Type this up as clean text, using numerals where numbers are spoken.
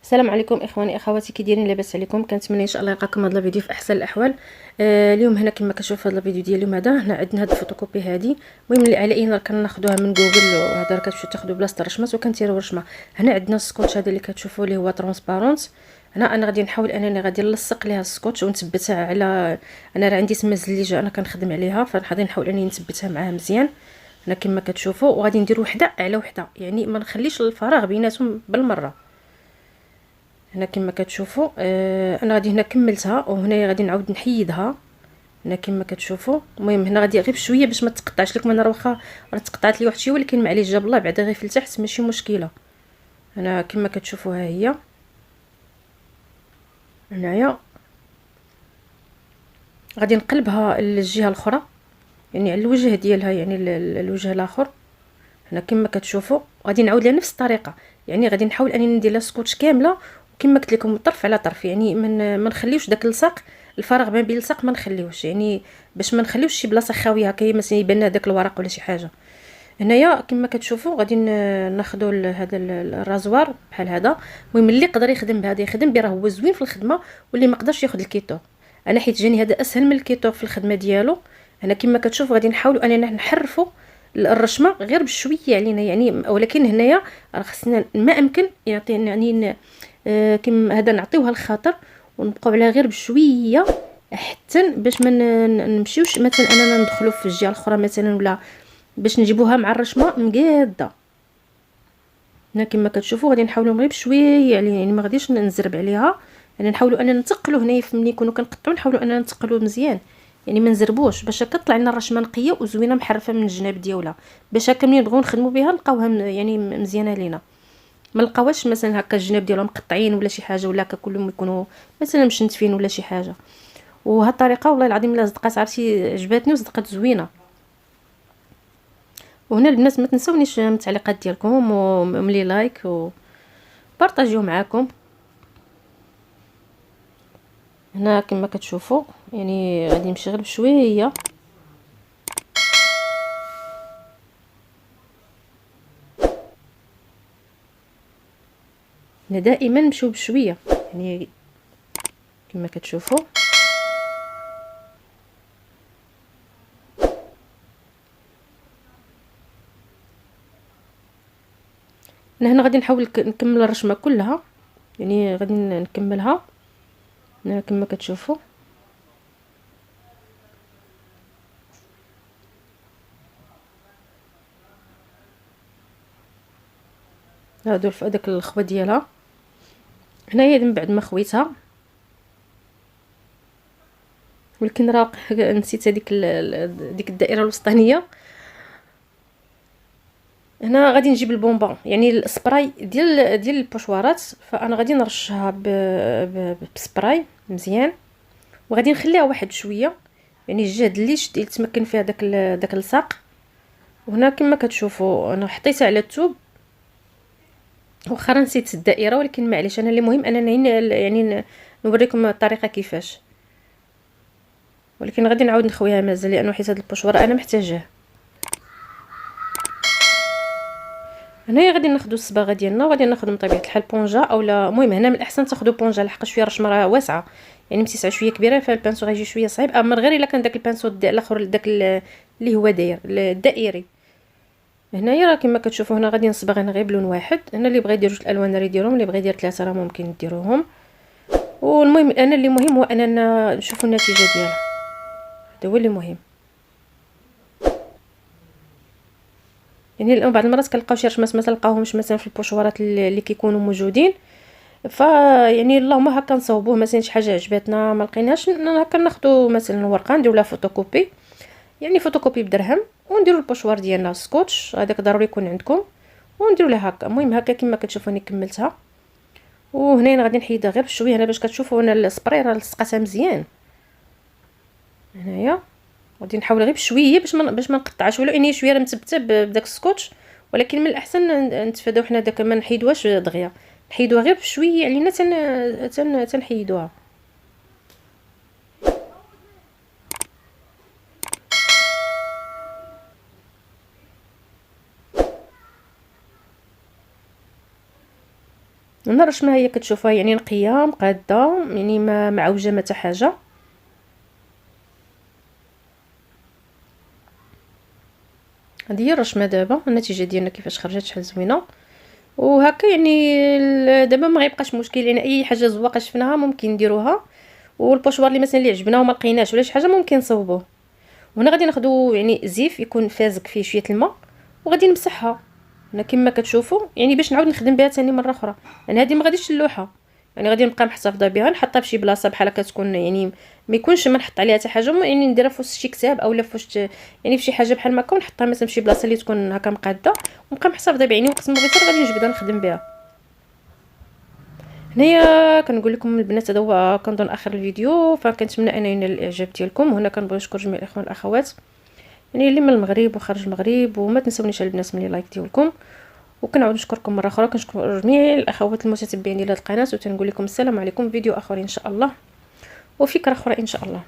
السلام عليكم اخواني اخواتي، كي دايرين؟ لاباس عليكم؟ كنتمنى ان شاء الله يلقاكم هذا الفيديو في احسن الاحوال. اليوم هنا كما كتشوف هذا الفيديو ديال اليوم هذا، هنا عندنا هاد الفوتوكوبي هذه. المهم اللي على اين كناخذوها من جوجل، وهذا راه كتمشيو تاخذوا بلاصه الرشمات وكنتيروا رشمه. هنا عندنا السكوتش هذا اللي كتشوفوه اللي هو ترونسبارونت. هنا انا غادي نحاول انني غادي نلصق ليها السكوتش ونثبتها على، انا راه عندي تما الزليجه انا كنخدم عليها، فغادي نحاول انني نثبتها معاها مزيان. هنا كما كتشوفوا، وغادي ندير وحده على وحده، يعني ما نخليش الفراغ بيناتهم بالمره. هنا كما كتشوفوا انا غادي هنا كملتها، وهنايا غادي نعاود نحيدها. هنا كما كتشوفوا، المهم هنا غادي غير بشويه باش ما تقطعش لكم. انا راه واخا راه تقطعت لي واحد شويه، ولكن معليش جاب الله بعدا غير في التحت ماشي مشكله. هنا كما كتشوفوا ها هي هنايا غادي نقلبها للجهه الاخرى، يعني على الوجه ديالها، يعني الوجه الاخر. هنا كما كتشوفوا غادي نعاود لها نفس الطريقه، يعني غادي نحاول انني ندير لها سكوتش كامله، وكما قلت لكم طرف على طرف، يعني ما نخليوش داك اللصق، الفراغ ما بين اللصق ما نخليوش، يعني باش ما نخليوش شي بلاصه خاويه هكا مثلا يبان لنا داك الورق ولا شي حاجه. هنايا كما كتشوفوا غادي ناخذوا هذا الرازوار بحال هذا. المهم اللي يقدر يخدم بهذا يخدم به، راه هو زوين في الخدمه، واللي ما قدرش ياخذ الكيتو. انا حيت جاني هذا اسهل من الكيتو في الخدمه ديالو. هنا كما كتشوف غادي نحاولوا اننا نحرفوا الرشمه غير بشويه علينا، يعني ولكن هنايا راه خصنا ما امكن يعطينا، يعني كما هذا نعطيوها الخاطر ونبقاو عليها غير بشويه، حتى باش ما نمشيوش مثلا اننا ندخلوا في الجهه الاخرى مثلا، ولا باش نجيبوها مع الرشمه مقاده. هنا كما كتشوفوا غادي نحاولوا غير بشويه يعني ما غاديش نزرب عليها، يعني نحاولوا اننا نتقلوا هنايا ملي نكونوا كنقطعوا، نحاولوا اننا نتقلوا مزيان، يعني ما نزربوش، باش كطلع لنا الرشمه نقيه وزوينه محرفه من الجناب ديالها، باش هكا ملي نبغيو نخدموا بها نلقاوها يعني مزيانه لينا. ما نلقاوش مثلا هكا الجناب ديالهم مقطعين ولا شي حاجه، ولا هكا كلهم يكونوا مثلا مشنتفين ولا شي حاجه. وهاد الطريقه والله العظيم الا صدقات عرفتي عجباتني وصدقات زوينه. وهنا البنات ما تنسونيش من التعليقات ديالكم وملي لايك وبارطاجيو معاكم. هنا كما كتشوفوا يعني غادي نمشي غير بشويه. هنا دائما نمشيو بشويه، يعني كما كتشوفوا. انا هنا غادي نحاول نكمل الرشمه كلها، يعني غادي نكملها. هنا كما كتشوفوا هادو هذاك الخوا ديالها. هنايا من بعد ما خويتها، ولكن راه نسيت هذيك ديك الدائره الوسطانيه. هنا غادي نجيب البونبون، يعني السبراي ديال البوشوارات، فانا غادي نرشها بسبراي مزيان، وغادي نخليها واحد شويه، يعني الجهد اللي يتمكن فيها داك اللصاق. وهنا كما كتشوفوا انا حطيتها على الثوب، واخا نسيت الدائره، ولكن معليش، انا اللي مهم انني يعني نوريكم الطريقه كيفاش. ولكن غادي نعاود نخويها مازال، لانه حيت هذا البوشوار انا محتاجاه. هنايا غادي ناخذوا الصباغه ديالنا، وغادي ناخذ من طبيعه الحال بونجا، اولا المهم هنا من الاحسن تاخذوا بونجا، لحقاش فيها الرشمه راه واسعه، يعني متسعه شويه كبيره، فالبانسو غيجي شويه صعيب، اما غير الا كان داك البانسو الاخر داك اللي هو داير الدائري. هنايا راه كما كتشوفوا هنا غادي نصبغ هنا غير بلون واحد. هنا اللي بغى يدير جوج الالوان راه يديرهم، اللي بغى يدير ثلاثه راه ممكن ديروهم. والمهم انا اللي مهم هو اننا نشوفوا النتيجه ديالها، هذا هو اللي مهم. يعني بعض المرات كنلقاو شي رشمات ما تلقاوهمش مثلا في البوشوارات اللي كيكونوا موجودين، يعني اللهم هكا نصاوبوه مثلا شي حاجه عجباتنا ما لقيناش، هكا ناخذوا مثلا ورقه نديروا لها فوتوكوبي، يعني فوتوكوبي بدرهم، ونديروا البوشوار ديالنا سكوتش هذاك ضروري يكون عندكم، ونديروا لها هكا. المهم هكا كما كتشوفوني كملتها، وهنا غادي نحيدها غير بشويه. هنا باش كتشوفوا انا السبراي راه لصقتها مزيان. هنايا غادي نحاول غير بشويه باش ما نقطعش، ولو اني شويه راه مثبته بداك السكوتش، ولكن من الاحسن نتفاداو حنا داك، ما نحيدوهاش دغيا، نحيدوها غير بشويه علينا تنحيدوها. هنا الرشمه هي كتشوفها يعني نقيه مقاده، يعني ما معوجه ما حتى حاجه. هذه هي الرشمه دابا، النتيجه ديالنا كيفاش خرجت شحال زوينه. وهكا يعني دابا ما غيبقاش مشكل، يعني اي حاجه زواقه شفناها ممكن نديروها. والبوشوار اللي مثلا اللي عجبنا وما لقيناش ولا شي حاجه ممكن نصوبوه. وهنا غادي ناخذوا يعني زيف يكون فازك فيه شويه الماء وغادي نمسحها هنا كما كتشوفوا، يعني باش نعاود نخدم بها ثاني مره اخرى. يعني هذه ما غاديش اللوحه، يعني غادي نبقى محتفظه بها، نحطها فشي بلاصه بحال هكا تكون يعني ما يكونش ما نحط عليها حتى حاجه، يعني نديرها في وسط شي كتاب اولا في وسط يعني فشي حاجه بحال هكا، ونحطها مثلا فشي بلاصه اللي تكون هكا مقاده ونبقى محتفظه بها. يعني وقت ما بغيت غادي نجبدها نخدم بها. هنايا كنقول لكم البنات هذا هو كنظن اخر الفيديو، فكنتمنى ان ينال الاعجاب ديالكم. هنا كنبغي نشكر جميع الاخوان والاخوات يعني اللي من المغرب وخارج المغرب، وما تنسونيش البنات من لايك ديالكم. وكنعاود نشكركم مره اخرى، كنشكر جميع الاخوات المتتبعين ديال هذه القناه، وتنقول لكم السلام عليكم. فيديو اخر ان شاء الله وفكره اخرى ان شاء الله.